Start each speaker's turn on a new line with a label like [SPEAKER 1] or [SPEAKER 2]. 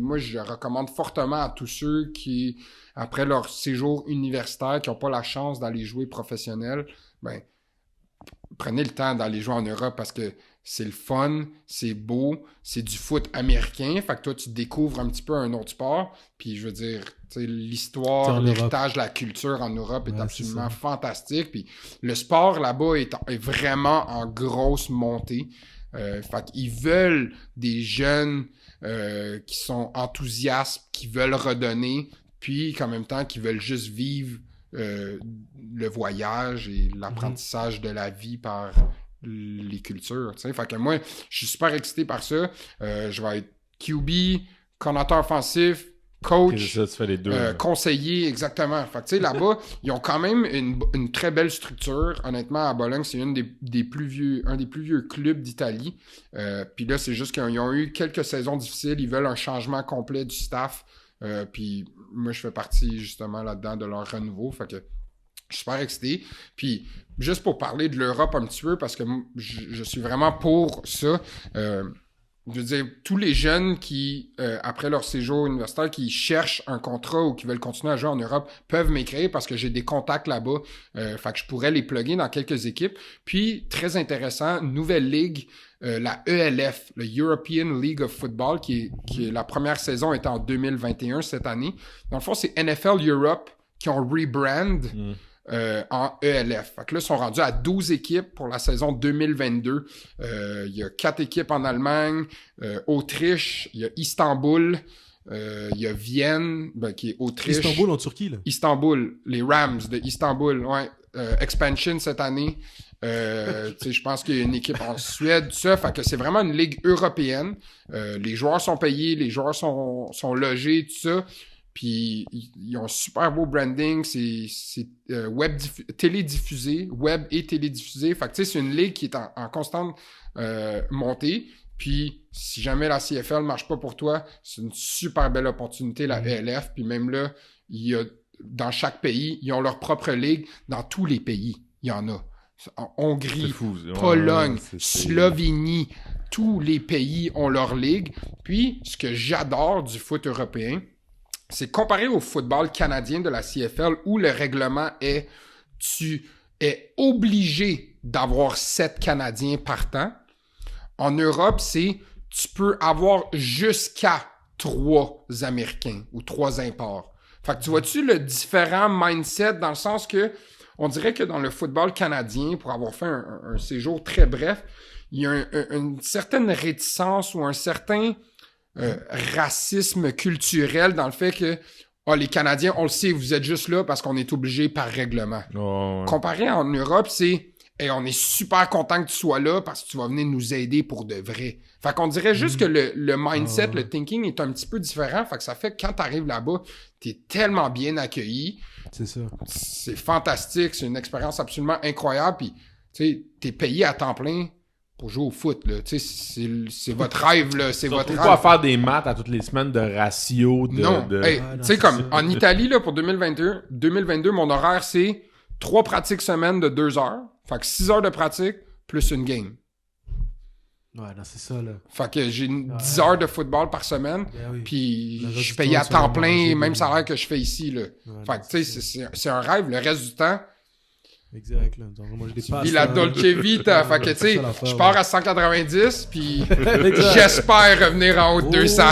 [SPEAKER 1] moi, je recommande fortement à tous ceux qui, après leur séjour universitaire, qui n'ont pas la chance d'aller jouer professionnel, ben, prenez le temps d'aller jouer en Europe parce que c'est le fun, c'est beau, c'est du foot américain. Fait que toi, tu découvres un petit peu un autre sport. Puis je veux dire, l'histoire, l'héritage, la culture en Europe est absolument fantastique. Puis le sport là-bas est vraiment en grosse montée. Fait qu'ils veulent des jeunes qui sont enthousiastes, qui veulent redonner, puis qu'en même temps, qui veulent juste vivre le voyage et l'apprentissage de la vie par les cultures, tu sais. Fait que moi, je suis super excité par ça. Je vais être QB, coordinateur offensif, coach,
[SPEAKER 2] ça, tu fais les deux,
[SPEAKER 1] conseiller, exactement. Fait que tu sais, là-bas, ils ont quand même une très belle structure. Honnêtement, à Bologne, c'est un des plus vieux clubs d'Italie. Puis là, c'est juste qu'ils ont eu quelques saisons difficiles. Ils veulent un changement complet du staff. Puis moi, je fais partie justement là-dedans de leur renouveau. Fait que je suis super excité. Puis, juste pour parler de l'Europe un petit peu, parce que je suis vraiment pour ça. Je veux dire, tous les jeunes qui, après leur séjour universitaire, qui cherchent un contrat ou qui veulent continuer à jouer en Europe, peuvent m'écrire parce que j'ai des contacts là-bas. Fait que je pourrais les plugger dans quelques équipes. Puis, très intéressant, nouvelle ligue, la ELF, le European League of Football, qui est la première saison était en 2021 cette année. Dans le fond, c'est NFL Europe qui ont rebrand en ELF. Fait que là, ils sont rendus à 12 équipes pour la saison 2022. Il y a 4 équipes en Allemagne, Autriche, il y a Istanbul, il y a Vienne, qui est Autriche.
[SPEAKER 3] Istanbul en Turquie, là.
[SPEAKER 1] Istanbul, les Rams de Istanbul, ouais. Expansion cette année. Je pense qu'il y a une équipe en Suède, tout ça. Fait que c'est vraiment une ligue européenne. Les joueurs sont payés, les joueurs sont logés, tout ça. Puis, ils ont un super beau branding. C'est télédiffusé, web et télédiffusé. Fait que, tu sais, c'est une ligue qui est en constante montée. Puis, si jamais la CFL ne marche pas pour toi, c'est une super belle opportunité, la ELF. Puis même là, il y a, dans chaque pays, ils ont leur propre ligue. Dans tous les pays, il y en a. En Hongrie, Pologne, Slovénie, tous les pays ont leur ligue. Puis, ce que j'adore du foot européen, c'est comparé au football canadien de la CFL où le règlement est tu es obligé d'avoir 7 Canadiens par temps. En Europe, c'est tu peux avoir jusqu'à 3 Américains ou 3 imports. Fait que tu vois-tu le différent mindset dans le sens que on dirait que dans le football canadien, pour avoir fait un séjour très bref, il y a une certaine réticence ou un certain racisme culturel dans le fait que les Canadiens, on le sait, vous êtes juste là parce qu'on est obligé par règlement.
[SPEAKER 2] Oh, ouais.
[SPEAKER 1] Comparé en Europe, c'est on est super content que tu sois là parce que tu vas venir nous aider pour de vrai. Fait qu'on dirait juste que le mindset, le thinking est un petit peu différent. Fait que ça fait que quand t'arrives là-bas, t'es tellement bien accueilli.
[SPEAKER 3] C'est ça.
[SPEAKER 1] C'est fantastique. C'est une expérience absolument incroyable. Puis, tu sais, t'es payé à temps plein pour jouer au foot, là. Tu sais, c'est votre rêve, là. C'est votre rêve.
[SPEAKER 2] Pas à faire des maths à toutes les semaines de ratio,
[SPEAKER 1] Non. Hey, tu sais, comme en Italie, là, pour 2022, mon horaire, c'est 3 pratiques semaine de 2 heures. Fait que 6 heures de pratique plus une game.
[SPEAKER 3] Ouais, non, c'est ça, là.
[SPEAKER 1] Fait que j'ai 10 heures de football par semaine, puis je suis payé à
[SPEAKER 3] temps,
[SPEAKER 1] temps plein, même salaire que je fais ici, là. Fait que, tu sais, c'est un rêve. Le reste du temps,
[SPEAKER 3] exact, là. Donc, moi, je dépasse.
[SPEAKER 1] Puis la Dolce Vita. Fait que, tu sais, je pars à 190, puis j'espère revenir en haut de 200.